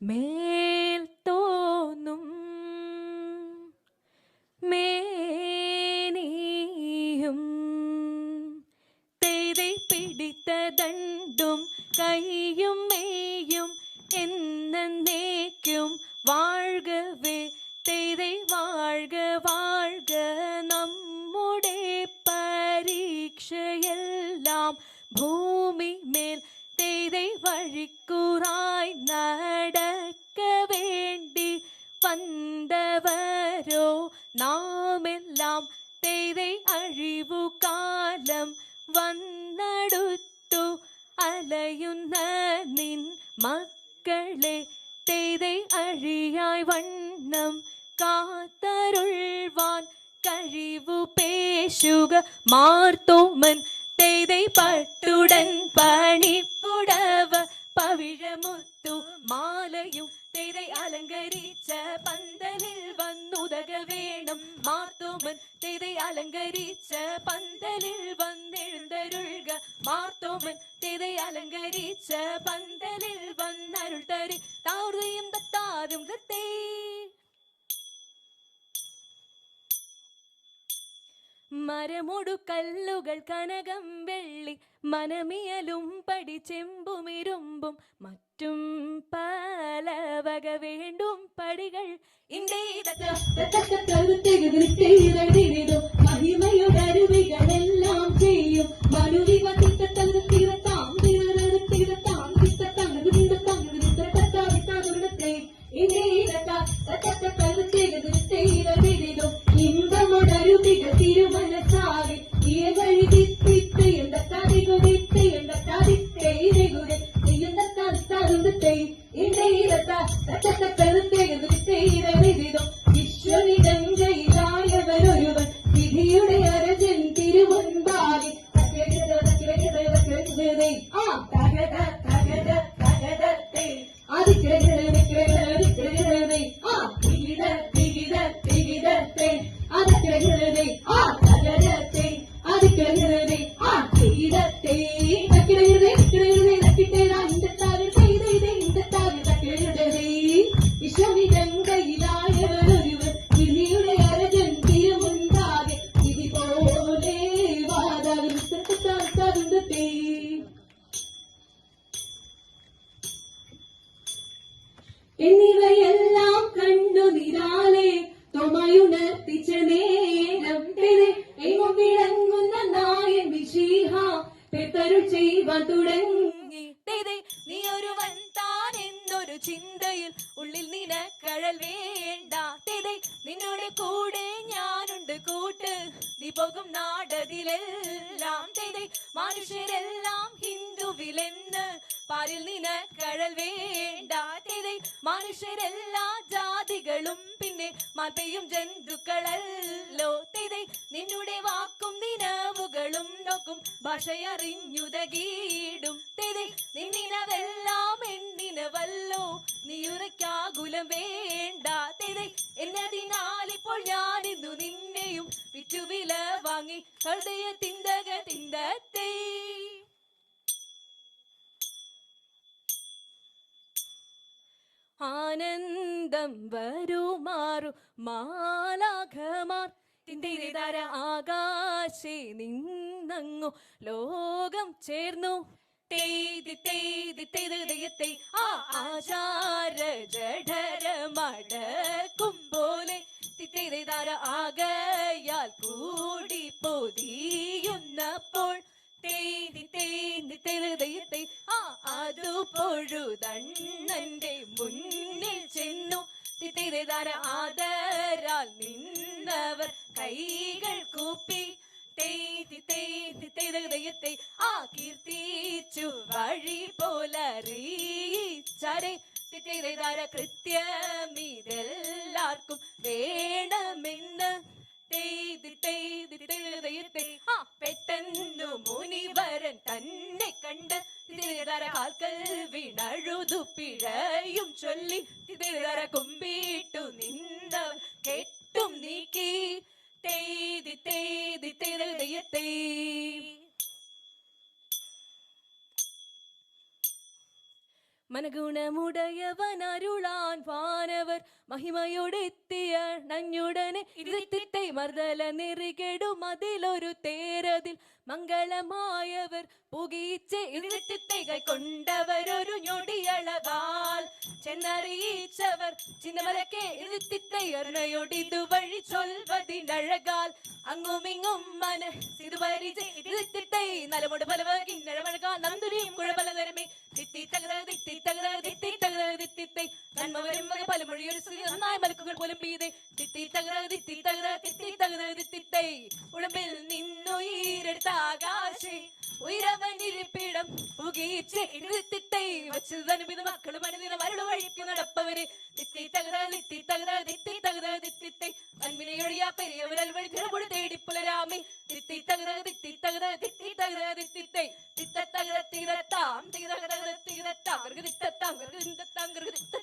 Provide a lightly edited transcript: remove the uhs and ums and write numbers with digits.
മേൽ തോന്നും മേനിയും തെയ്தை പിടിത്ത ദണ്ടും കൈയും മെയ്യും എന്നേക്കും വാഴ്കവേ തെയ്தை വാഴ്ക വാഴ്ക നമ്മുടെ പരീക്ഷയെല്ലാം ഭൂമി മേൽ തെയ്தை വഴിക്കുറായി നടക്ക വേണ്ടി വந்தவரோ നാമെല്ലാം തെയ്தை അഴിവു കാലം വന്നടുത്തു അലയുന്ന നിൻ മക്കളെ തെയ്தை അഴിയായി വണ്ണം കാത്തരുൾവാൻ കഴിവു പേശുക മാർത്തോമൻ തെയ്தை പട്ടുടൻ പണിപ്പുടവ പവിഴമുത്തു മാലയും തെയ്தை അലങ്കരിച്ച പന്തലിൽ വന്നുതക വേണം മാർത്തോമൻ തെയ്தை അലങ്കരിച്ച പന്തലിൽ വന്നെഴുന്തരുൾക മാർത്തോമൻ തെയ്தை അലങ്കരിച്ച പന്തലിൽ വന്നരുൾ തരി താഴ്തയും തത്താതും തത്തേ മരമൊടു കല്ലുകൾ കനകം വെള്ളി മനമിയലും പടി ചെമ്പുമിരുമ്പും മറ്റും പല വക വേണ്ടും പടികൾ മഹിമയുടരുവികളെല്ലാം ചെയ്യും ഇമ്പമുടരുവികൾ തിരുമനസാകെ വിശ്വവിധങ്കയിലായവരൊരുവൻ വിധിയുടെ അരജൻ തിരുമുൻപാകെ വിശ്വവിധങ്കയിലായവരൊരുവൻ വിധിയുടെ അരജൻ തിരുമുൻപാകെ വിധി പോലെ വാദാകും എന്നിവയെല്ലാം കണ്ടു നിരാലെ തൊമയുണർത്തിച്ച നേരം എങ്ങും വിളങ്ങുന്ന നായൻ മിശിഹ പെരുൾ ചെയ്യുവാൻ തുടങ്ങി നീ ഒരുവൻ താൻ എന്നൊരു ചിന്തയിൽ ഉള്ളിൽ നിനക്കഴൽ വേണ്ട നിന്നോട് കൂടെ ഞാനുണ്ട് കൂട്ട് നീ പോകും നാടതിലെല്ലാം മനുഷ്യരെല്ലാം ഹിന്ദുവിലെന്ന് പാരിൽ നിനക്കഴൽ വേണ്ട മനുഷ്യരെല്ലാ ജാതികളും പിന്നെ മാൽപ്പയും ജന്തുക്കളല്ലോ നിന്നുടെ വാക്കും നിലവുകളും നോക്കും ഭാഷയറിഞ്ഞുതകീടും നിന്നിനവെല്ലാം എന്നിനവല്ലോ നീയുറയ്ക്കാകുലം വേണ്ട എന്നതിനാൽ ഇപ്പോൾ ഞാനിന്നു നിന്നെയും വിറ്റുവില വാങ്ങി ഹൃദയ തിന്തത്തെ ആനന്ദം വരുമാറു മാലാഖമാർ തിന്തിരിതര ആകാശേ നിന്നങ്ങു ലോകം ചേർന്നു തെയ്തി ആചാര ജഠര മടക്കും പോലെ തിരിതര ആകയാൽ കൂടി പൊതിയുന്നപ്പോൾ അതു പൊഴുതണ്ണന്റെ മുന്നിൽ ചെന്നു തിരിതര ആദരാൽ നിന്നവർ കൈകൾ കൂപ്പി ആ കീർത്തിച്ചു വഴി പോലറിയിച്ചരെ കൃത്യമിതെല്ലാവർക്കും വേണമെന്ന് പെട്ടെന്നു മുനിവരൻ തന്നെ കണ്ട് കാൽക്കൽ വീണഴുതു പിഴയും ചൊല്ലി കുമ്പിട്ടു നിന്നവൻ കെട്ടും നീക്കി മനഗുണമുടയവൻ അരുളാൻ വാനവർ മഹിമയോടെത്തിയ നഞ്ഞുടനെ ഇരുത്തിത്തെ മർദ്ദല നെറികെടും അതിലൊരു തേരതിൽ മംഗളമായവർ പുകീച്ച് ഇരുത്തിത്തെ കൈക്കൊണ്ടവരൊരു ഞൊടിയളവാൽ ചെന്നറിയിച്ചവർ ചിന്നമലക്കെ ഇരുത്തിത്തെ അരുണയൊടിതുവഴി ചൊൽവതിനഴകാൽ അങ്ങുമിങ്ങും മനസ്സിതു പരിച ഇരുത്തിത്തെ നലമുട് പലവ കിന്നഴമഴകാ നന്ദുരിയും കുഴപലതരമേ തിത്തി തകര തിത്തി തകര തിത്തി തകര തിത്തിത്തെ നന്മ വരുമ്പ പലമൊഴിയൊരു സ്ത്രീ നന്നായി മലക്കുകൾ പോലും പീതെ തിത്തി തകര തിത്തി തകര തിത്തി തകര തിത്തിത്തെ ഉടമ്പിൽ നിന്നുയരെടുത്ത ആകാശേ ഉയരവനിരിപ്പിടം പുകീച്ച് ഇരുത്തിത്തെ വച്ചതനുപിത മക്കളും അനുദിന മരുളു വഴിക്കു നടപ്പവരെ തിത്തി തകര തിത്തി തകര തിത്തി തകര തിത്തിത്തെ അൻവിനെയൊഴിയാ പെരിയവരൽ വഴി തിരപൊടി തേടി പുലരാമേ തിത്തി തകര തിത്തി തകര തിത്തി തകര തിത്തിത്തെ തിത്ത തകര തിരത്താം തിരത്താം തിരത്താം തിത്ത